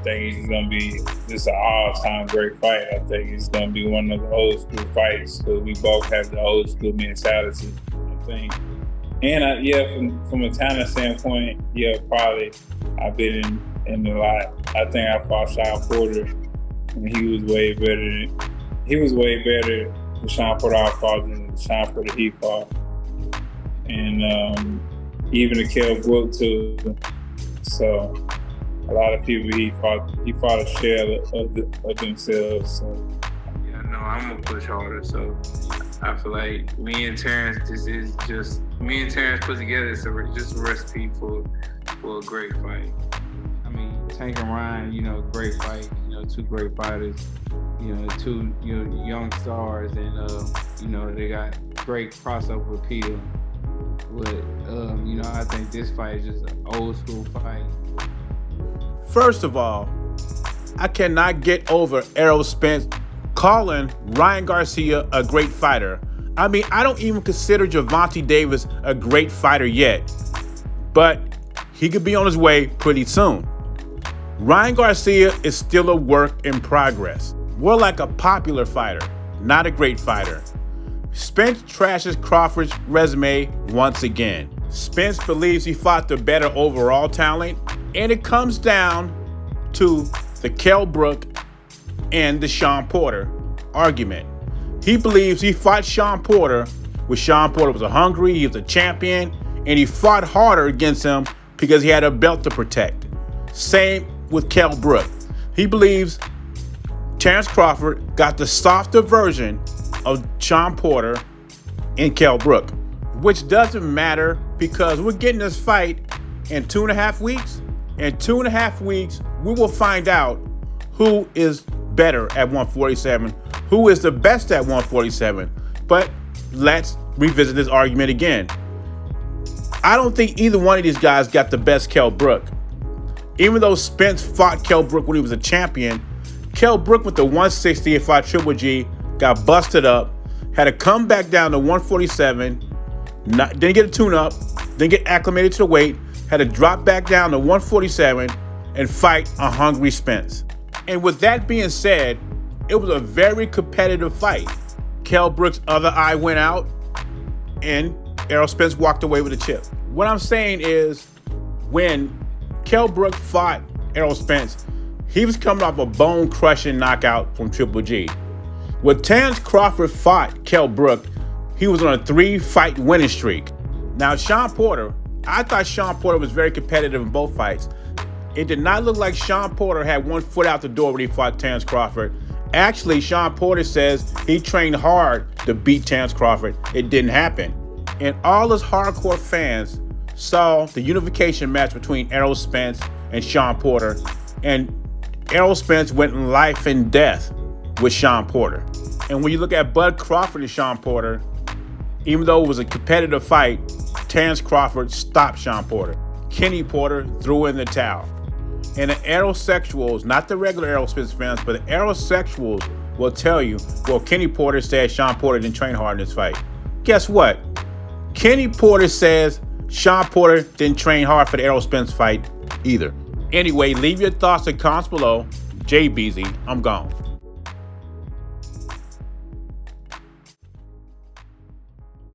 think it's gonna be just an all-time great fight. I think it's gonna be one of the old school fights because we both have the old school mentality. I think, and from a talent standpoint, probably I've been in a lot. I think I fought Sean Porter, and he was way better than Sean Porter I fought than the Sean Porter he fought, and even the Kell Brook too. So a lot of people he fought a shell of themselves. So. Yeah, no, I'm gonna push harder. So I feel like me and Terence put together is just a recipe for a great fight. I mean, Tank and Ryan, great fight. Two great fighters. Two young stars, and they got great crossover with Peter. But I think this fight is just an old school fight. First of all, I cannot get over Errol Spence calling Ryan Garcia a great fighter. I mean, I don't even consider Gervonta Davis a great fighter yet, but he could be on his way pretty soon. Ryan Garcia is still a work in progress, more like a popular fighter, not a great fighter. Spence trashes Crawford's resume once again. Spence believes he fought the better overall talent, and it comes down to the Kell Brook and the Sean Porter argument. He believes he fought Sean Porter when Sean Porter was hungry, he was a champion, and he fought harder against him because he had a belt to protect. Same with Kell Brook. He believes Terence Crawford got the softer version of Sean Porter and Kell Brook, which doesn't matter because we're getting this fight in 2.5 weeks. In 2.5 weeks, we will find out who is better at 147, who is the best at 147. But let's revisit this argument again. I don't think either one of these guys got the best Kell Brook. Even though Spence fought Kell Brook when he was a champion, Kell Brook with the 160 and fought Triple G, got busted up, had to come back down to 147, didn't get a tune-up, didn't get acclimated to the weight, had to drop back down to 147 and fight a hungry Spence. And with that being said, it was a very competitive fight. Kell Brook's other eye went out, and Errol Spence walked away with a chip. What I'm saying is, when Kell Brook fought Errol Spence, he was coming off a bone-crushing knockout from Triple G. When Terence Crawford fought Kell Brook, he was on a 3-fight winning streak. Now, Sean Porter, I thought Sean Porter was very competitive in both fights. It did not look like Sean Porter had one foot out the door when he fought Terence Crawford. Actually, Sean Porter says he trained hard to beat Terence Crawford. It didn't happen. And all his hardcore fans saw the unification match between Errol Spence and Sean Porter, and Errol Spence went in life and death with Sean Porter. And when you look at Bud Crawford and Sean Porter, even though it was a competitive fight, Terence Crawford stopped Sean Porter. Kenny Porter threw in the towel. And the Errol-sexuals, not the regular Errol Spence fans, but the Errol-sexuals will tell you, well, Kenny Porter said Sean Porter didn't train hard in this fight. Guess what? Kenny Porter says Sean Porter didn't train hard for the Errol Spence fight either. Anyway, leave your thoughts and comments below. JBZ, I'm gone.